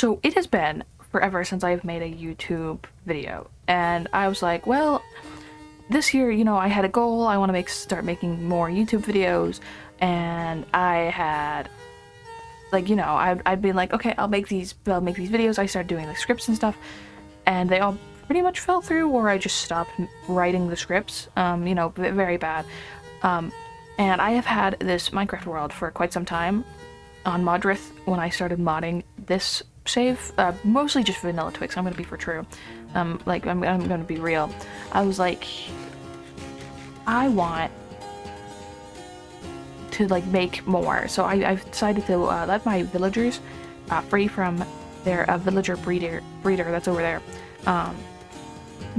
So it has been forever since I've made a YouTube video, and I was like, well, this year, I had a goal. I want to start making more YouTube videos, and I had I'd been like, okay, I'll make these videos. I started doing the scripts and stuff, and they all pretty much fell through, or I just stopped writing the scripts. Very bad. And I have had this Minecraft world for quite some time on Modrith when I started modding this save, mostly just vanilla Twix. I'm gonna be for true. I'm gonna be real. I was like, I want to make more, so I've decided to let my villagers free from their villager breeder that's over there.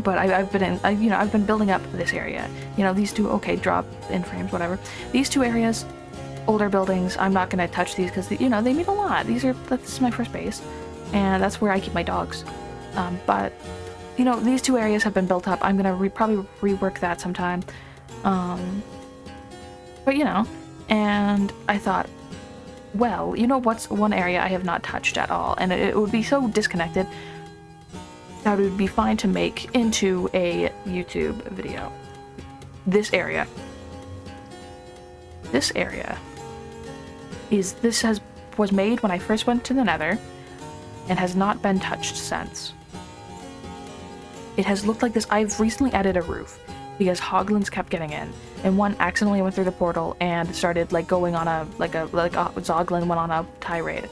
But I've been building up this area. These two, okay, drop in frames, whatever. These two areas, older buildings, I'm not gonna touch these because they mean a lot. That's my first base, and that's where I keep my dogs. But these two areas have been built up. I'm gonna probably rework that sometime. But and I thought, well, what's one area I have not touched at all, and it would be so disconnected that it would be fine to make into a YouTube video. This area was made when I first went to the Nether and has not been touched since. It has looked like this. I've recently added a roof because hoglins kept getting in, and one accidentally went through the portal and started going on a zoglin went on a tirade.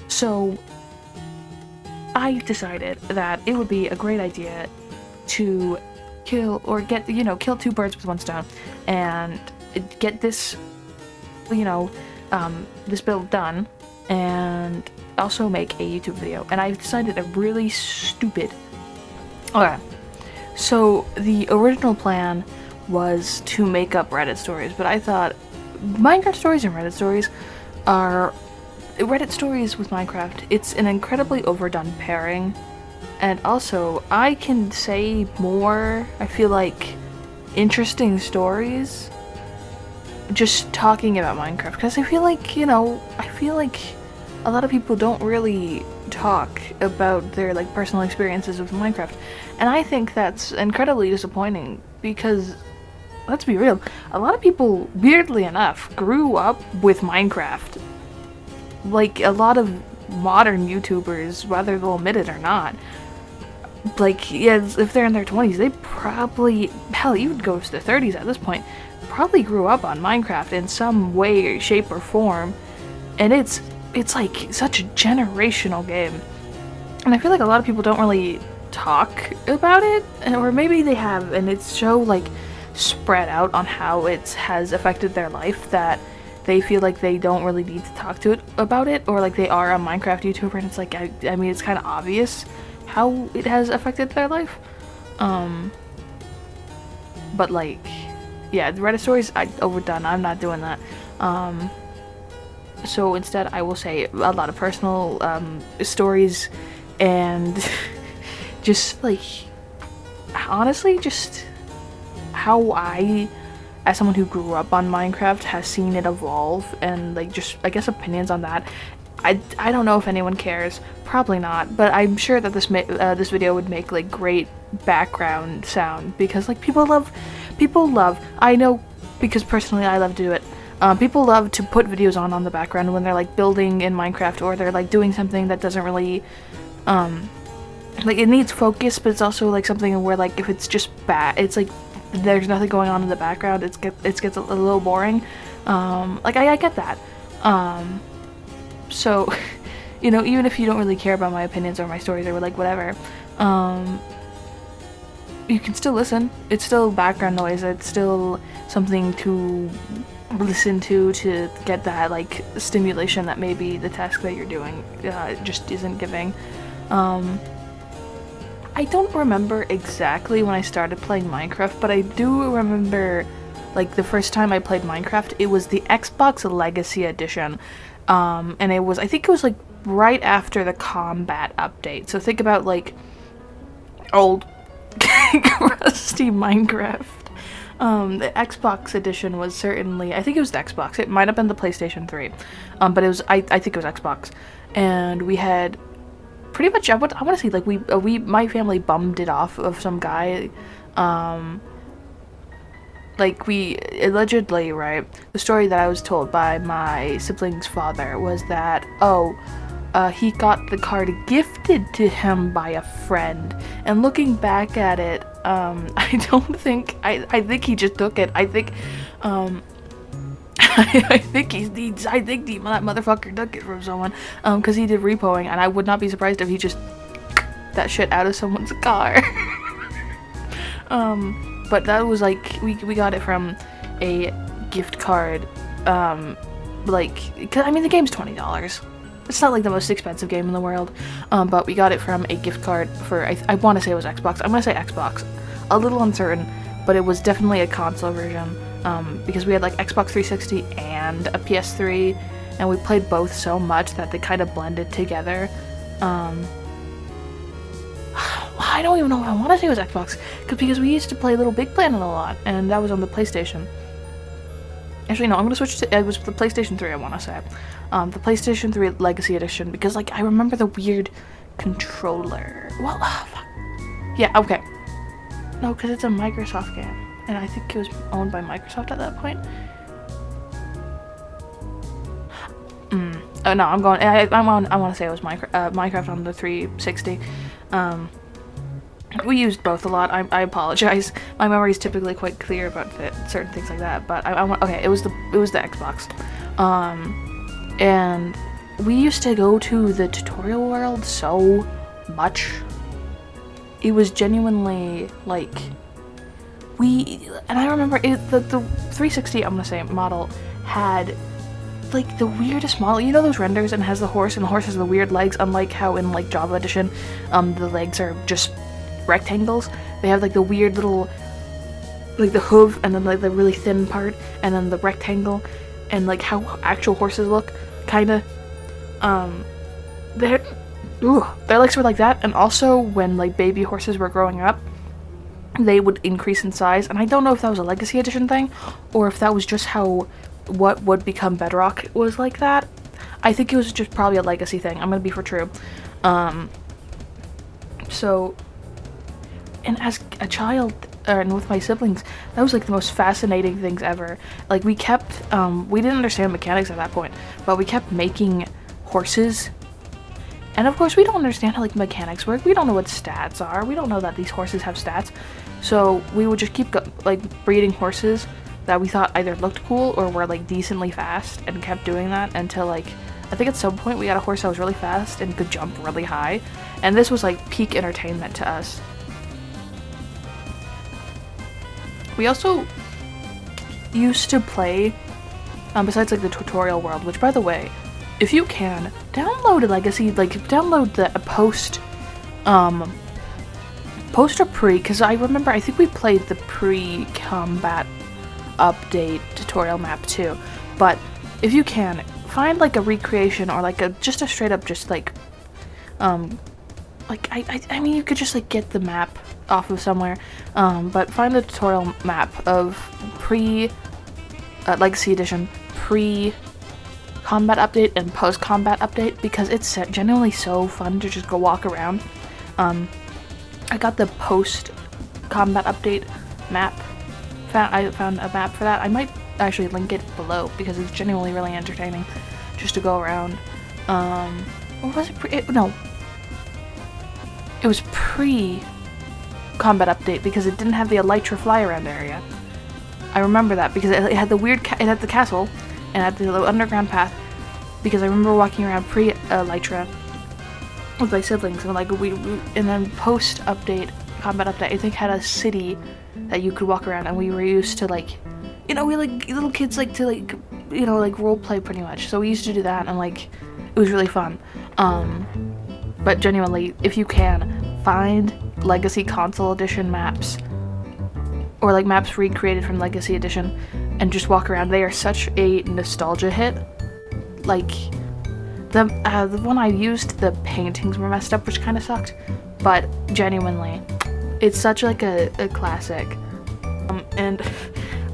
So I decided that it would be a great idea to kill two birds with one stone and get this this build done, and also make a YouTube video. And I've decided a really stupid. Okay, so the original plan was to make up Reddit stories, but I thought Minecraft stories and Reddit stories with Minecraft, it's an incredibly overdone pairing, and also I can say more, I feel like, interesting stories just talking about Minecraft, because I feel like a lot of people don't really talk about their personal experiences with Minecraft, and I think that's incredibly disappointing because, let's be real, a lot of people, weirdly enough, grew up with Minecraft. A lot of modern YouTubers, whether they'll admit it or not, if they're in their 20s, they probably, hell, even goes to 30s at this point, probably grew up on Minecraft in some way, shape, or form, and it's such a generational game. And I feel like a lot of people don't really talk about it, or maybe they have, and it's so spread out on how it has affected their life that they feel like they don't really need to talk about it, or they are a Minecraft YouTuber, and it's I mean, it's kind of obvious how it has affected their life. But yeah, the Reddit stories, overdone. I'm not doing that. So instead, I will say a lot of personal stories, and just honestly, just how I, as someone who grew up on Minecraft, has seen it evolve, and just, I guess, opinions on that. I don't know if anyone cares, probably not, but I'm sure that this video would make great background sound, because people love, I know, because personally I love to do it. People love to put videos on the background when they're building in Minecraft, or they're doing something that doesn't really it needs focus, but it's also something where if it's just bad, it's there's nothing going on in the background, it gets a little boring. I get that. So even if you don't really care about my opinions or my stories or whatever, you can still listen. It's still background noise. It's still something to listen to get that stimulation that maybe the task that you're doing just isn't giving. I don't remember exactly when I started playing Minecraft, but I do remember the first time I played Minecraft, it was the Xbox Legacy Edition, and I think it was right after the combat update. So think about old rusty Minecraft. The Xbox edition was certainly, I think it was the Xbox. It might have been the PlayStation 3, but it was, I think it was Xbox. And we had pretty much I want to say like my family bummed it off of some guy. Like we allegedly, right? The story that I was told by my sibling's father was that he got the card gifted to him by a friend, and looking back at it, I don't think I think he just took it. I think I think that motherfucker took it from someone, because he did repoing, and I would not be surprised if he just that shit out of someone's car. But that was like we got it from a gift card, like, 'cause, I mean, the game's $20. It's not like the most expensive game in the world, but we got it from a gift card for I want to say it was Xbox. I'm gonna say Xbox, a little uncertain, but it was definitely a console version, because we had like Xbox 360 and a PS3, and we played both so much that they kind of blended together. I don't even know if I want to say it was Xbox, because we used to play Little Big Planet a lot, and that was on the PlayStation. Actually, no, I'm going to switch to, it was the PlayStation 3, I want to say. The PlayStation 3 Legacy Edition, because, like, I remember the weird controller. Well, fuck. Yeah, okay. No, because it's a Microsoft game, and I think it was owned by Microsoft at that point. Oh, no, I'm going, I want to say it was Minecraft on the 360. We used both a lot. I apologize. My memory is typically quite clear about certain things like that. But I want. Okay, it was the Xbox, and we used to go to the tutorial world so much. It was genuinely like and I remember the 360. I'm gonna say model had like the weirdest model. You know those renders, and it has the horse, and the horse has the weird legs. Unlike how in like Java Edition, the legs are just rectangles. They have like the weird little, like the hoof, and then like the really thin part, and then the rectangle, and like how actual horses look, kinda. Their legs were like that, and also when like baby horses were growing up, they would increase in size, and I don't know if that was a Legacy Edition thing, or if that was just how what would become Bedrock was like that. I think it was just probably a Legacy thing. I'm gonna be for true. So, and as a child, and with my siblings, that was like the most fascinating things ever. Like we kept, we didn't understand mechanics at that point, but we kept making horses. And of course we don't understand how like mechanics work. We don't know what stats are. We don't know that these horses have stats. So we would just keep like breeding horses that we thought either looked cool or were like decently fast, and kept doing that until like, I think at some point we got a horse that was really fast and could jump really high. And this was like peak entertainment to us. We also used to play, besides like the tutorial world, which by the way, if you can, download a Legacy, like download the post or pre, because I remember, I think we played the pre-combat update tutorial map too, but if you can, find like a recreation or like just a straight up just like, like I mean you could just like get the map off of somewhere, but find a tutorial map of Legacy Edition, pre-combat update and post-combat update, because it's genuinely so fun to just go walk around. I got the post-combat update map. I found a map for that. I might actually link it below because it's genuinely really entertaining just to go around. Or was it no. It was pre-combat update because it didn't have the Elytra fly around area. I remember that because it had the weird, it had the castle and had the underground path, because I remember walking around pre-Elytra with my siblings, and like and then post-update, combat update, I think had a city that you could walk around, and we were used to like, you know, we like little kids like to like, you know, like role play pretty much. So we used to do that, and like it was really fun. But genuinely, if you can, find Legacy Console Edition maps, or like maps recreated from Legacy Edition, and just walk around. They are such a nostalgia hit. Like the one I used, the paintings were messed up, which kind of sucked, but genuinely, it's such like a classic. And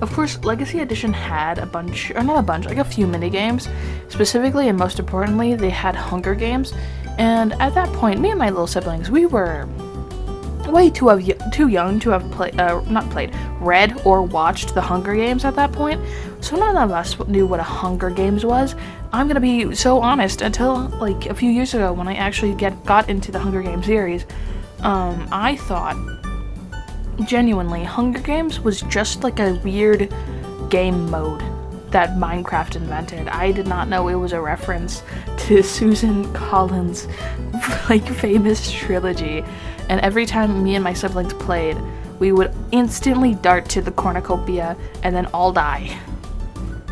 of course, Legacy Edition had a bunch, or not a bunch, like a few mini games. Specifically, and most importantly, they had Hunger Games, And at that point, me and my little siblings, we were way too young to have read or watched the Hunger Games at that point. So none of us knew what a Hunger Games was. I'm gonna be so honest, until like a few years ago when I actually got into the Hunger Games series, I thought genuinely Hunger Games was just like a weird game mode that Minecraft invented. I did not know it was a reference to Susan Collins' like famous trilogy. And every time me and my siblings played, we would instantly dart to the cornucopia and then all die.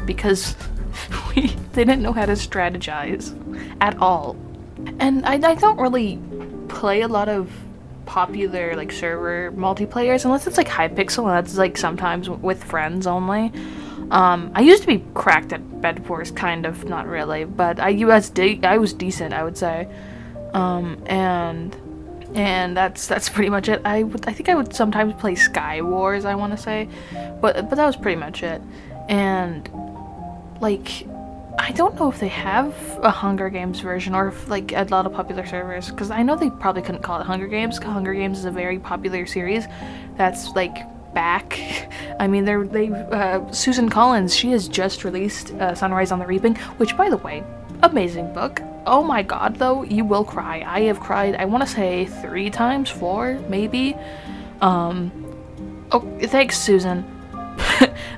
Because we didn't know how to strategize at all. And I don't really play a lot of popular like server multiplayers unless it's like Hypixel, and that's like sometimes with friends only. I used to be cracked at Bed Wars, kind of, not really, but I was decent, I would say. And that's pretty much it. I think I would sometimes play Sky Wars, I want to say, but that was pretty much it. And like, I don't know if they have a Hunger Games version, or if like a lot of popular servers, because I know they probably couldn't call it Hunger Games. Hunger Games is a very popular series that's like back. I mean, Susan Collins, she has just released Sunrise on the Reaping, which, by the way, amazing book. Oh my god, though, you will cry. I have cried, I want to say 3 times, 4 maybe. Oh, thanks, Susan.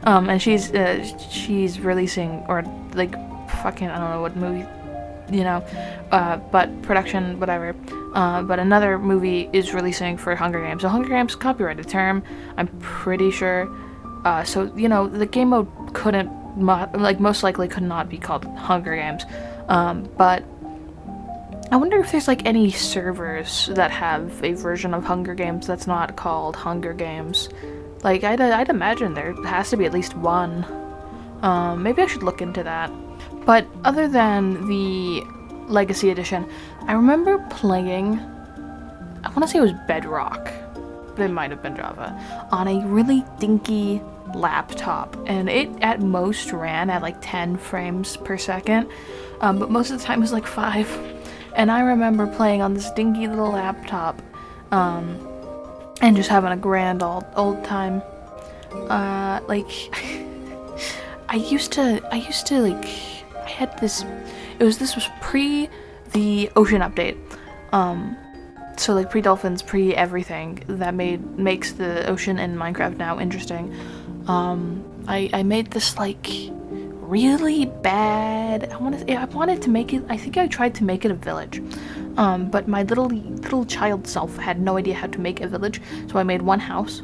And she's releasing, or like fucking, I don't know what movie, you know, but production, whatever. But another movie is releasing for Hunger Games. So Hunger Games, copyrighted term, I'm pretty sure. So, you know, the game mode couldn't, most likely could not be called Hunger Games. But I wonder if there's like any servers that have a version of Hunger Games that's not called Hunger Games. Like, I'd imagine there has to be at least one. Maybe I should look into that. But other than the Legacy Edition, I remember playing, I want to say it was Bedrock, but it might have been Java, on a really dinky laptop, and it at most ran at like 10 frames per second, but most of the time it was like 5. And I remember playing on this dinky little laptop, and just having a grand old time. Like, I used to like, I had this, this was pre the ocean update, so like pre-dolphins, pre-everything that makes the ocean in Minecraft now interesting. I made this like really bad, I wanted to make it, I think I tried to make it a village, but my little child self had no idea how to make a village, so I made one house.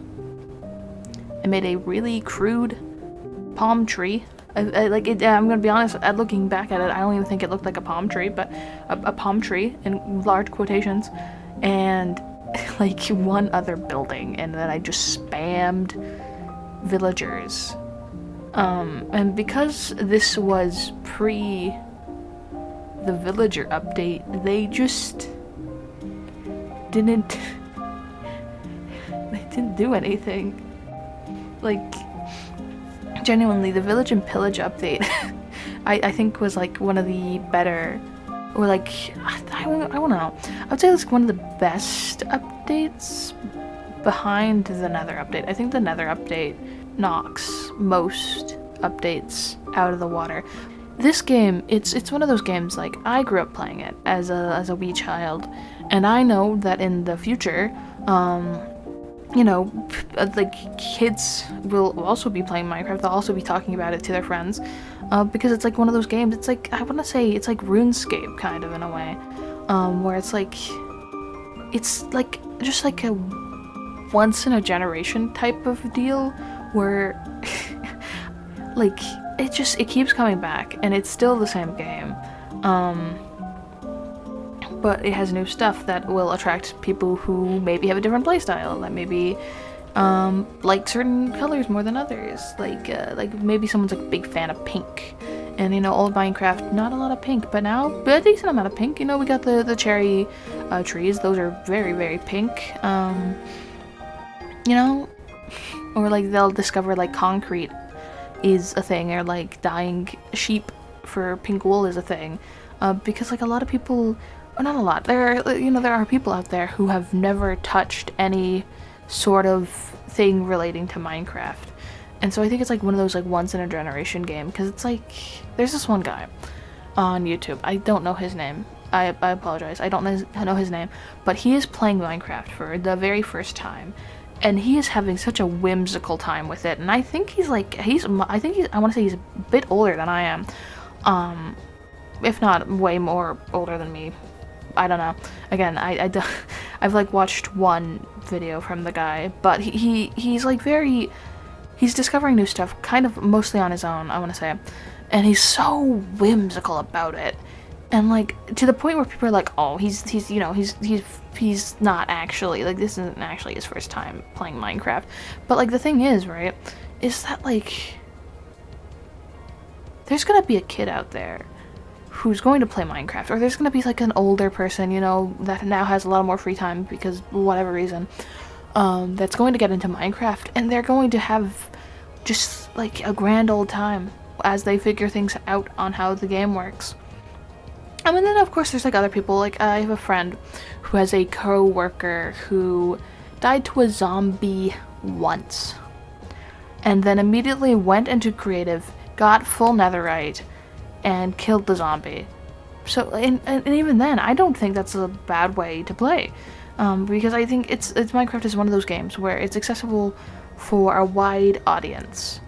I made a really crude palm tree. I'm gonna be honest, looking back at it, I don't even think it looked like a palm tree, but a palm tree in large quotations, and like one other building, and then I just spammed villagers. And because this was pre the villager update, they just didn't do anything. Like, genuinely, the Village and Pillage update, I think was like one of the better, or like, I don't know, I would say it's one of the best updates behind the Nether update. I think the Nether update knocks most updates out of the water. This game, it's one of those games, like, I grew up playing it as a wee child, and I know that in the future, you know, like, kids will also be playing Minecraft, they'll also be talking about it to their friends, because it's like one of those games, it's like, I want to say, it's like RuneScape, kind of, in a way, where it's like just like a once-in-a-generation type of deal, where, like, it keeps coming back, and it's still the same game, but it has new stuff that will attract people who maybe have a different playstyle, that maybe like certain colors more than others, like maybe someone's like a big fan of pink, and you know, old Minecraft, not a lot of pink, but now a decent amount of pink. You know, we got the cherry trees, those are very, very pink, you know, or like they'll discover like concrete is a thing, or like dyeing sheep for pink wool is a thing, because like a lot of people, well, not a lot. There are, there are people out there who have never touched any sort of thing relating to Minecraft. And so I think it's like one of those like once in a generation game, because it's like there's this one guy on YouTube. I don't know his name. I apologize. I don't know his name, but he is playing Minecraft for the very first time, and he is having such a whimsical time with it. And I think he's like I want to say he's a bit older than I am, if not way more older than me. I don't know. Again, I've like watched one video from the guy, but he's like he's discovering new stuff, kind of mostly on his own, I want to say, and he's so whimsical about it, and like to the point where people are like, oh, he's not actually, like, this isn't actually his first time playing Minecraft. But like the thing is, right, is that like there's gonna be a kid out there who's going to play Minecraft, or there's gonna be like an older person, that now has a lot more free time because whatever reason, that's going to get into Minecraft, and they're going to have just like a grand old time as they figure things out on how the game works. And then of course there's like other people. Like I have a friend who has a co-worker who died to a zombie once, and then immediately went into creative, got full netherite, and killed the zombie. So and even then, I don't think that's a bad way to play, because I think it's Minecraft is one of those games where it's accessible for a wide audience,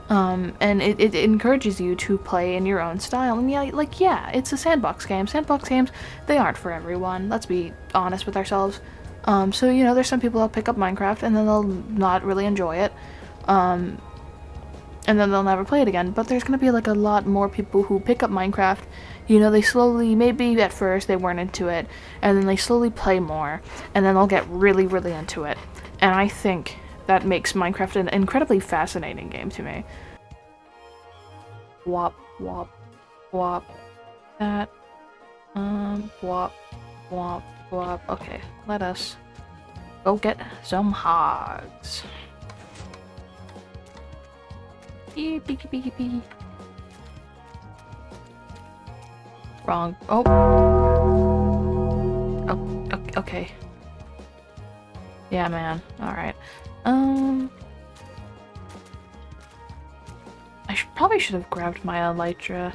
and it encourages you to play in your own style. And yeah, it's a sandbox game. Sandbox games, they aren't for everyone. Let's be honest with ourselves. So there's some people that'll pick up Minecraft and then they'll not really enjoy it. And then they'll never play it again. But there's gonna be like a lot more people who pick up Minecraft. They slowly, maybe at first they weren't into it, and then they slowly play more, and then they'll get really, really into it. And I think that makes Minecraft an incredibly fascinating game to me. Wop, wop, wop. That. Wop, wop, wop. Okay, let us go get some hogs. Beep. Wrong. Oh. Oh, okay. Yeah, man. Alright. I probably should have grabbed my elytra.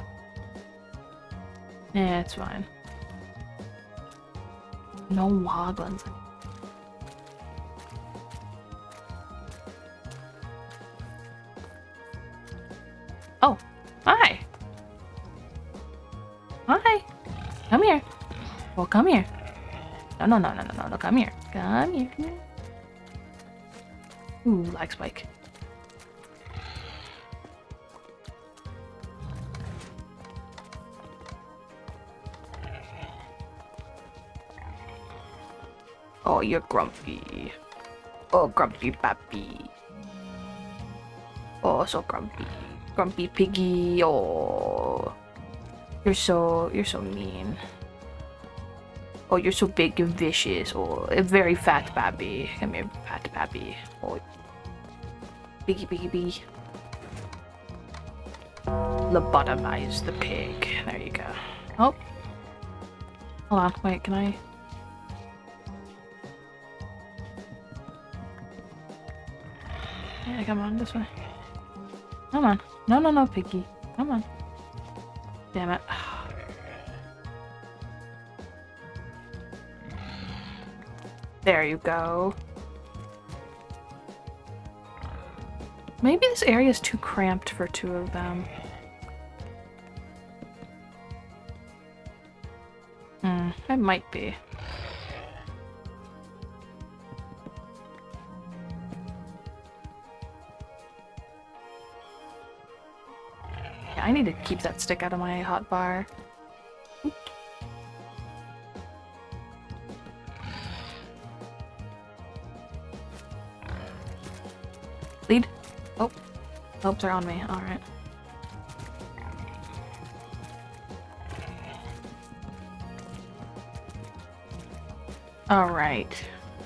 Yeah, it's fine. No hoglins. Oh, hi. Hi. Come here. Well, come here. No, come here. Come here. Ooh, lag spike. Oh, you're grumpy. Oh, grumpy pappy. Oh, so grumpy. Grumpy piggy. Oh. You're so mean. Oh, you're so big and vicious. Oh, a very fat babby. Come here, fat babby. Oh, piggy. Lobotomize the pig. There you go. Oh. Hold on, wait, can I? Yeah, come on, this way. Come on. No, piggy. Come on. Damn it. There you go. Maybe this area is too cramped for two of them. It might be. Yeah, I need to keep that stick out of my hotbar. Lead. Oh. Hopes are on me. Alright. Alright.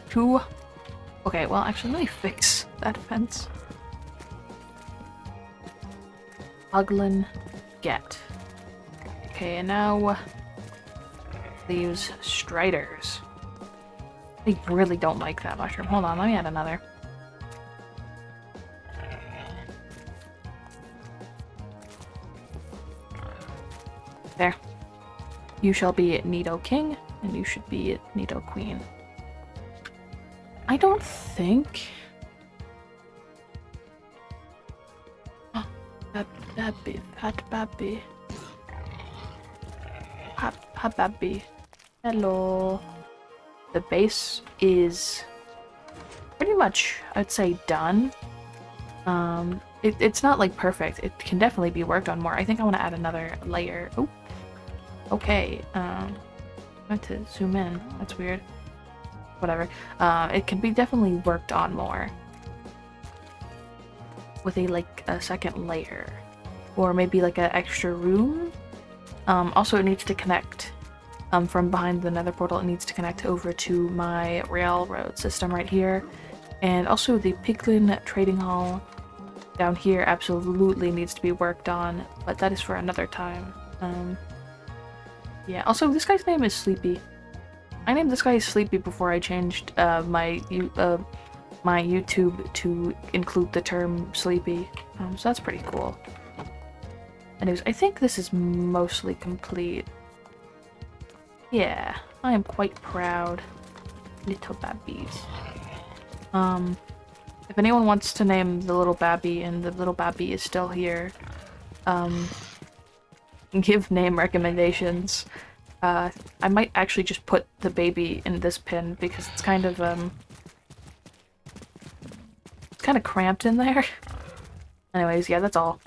Two. Okay, well, actually, let me fix that fence. Uglin get. Okay, and now Leaves striders. I really don't like that mushroom. Hold on, let me add another. There. You shall be Nido King, and you should be Nido Queen. I don't think... Oh, that baby. Hot baby. Hello. The base is pretty much, I'd say, done. It's not like perfect. It can definitely be worked on more. I think I want to add another layer. Oh, okay. I have to zoom in. That's weird. Whatever. It can be definitely worked on more with a second layer, or maybe like an extra room. Also, it needs to connect from behind the Nether portal. It needs to connect over to my railroad system right here, and also the Piglin trading hall down here absolutely needs to be worked on, but that is for another time. Yeah. Also, this guy's name is Sleepy. I named this guy Sleepy before I changed my YouTube to include the term Sleepy. So that's pretty cool. Anyways, I think this is mostly complete. Yeah, I am quite proud. Little babbies. If anyone wants to name the little babby and the little babby is still here, give name recommendations. I might actually just put the baby in this pin because it's kind of cramped in there. Anyways, yeah, that's all.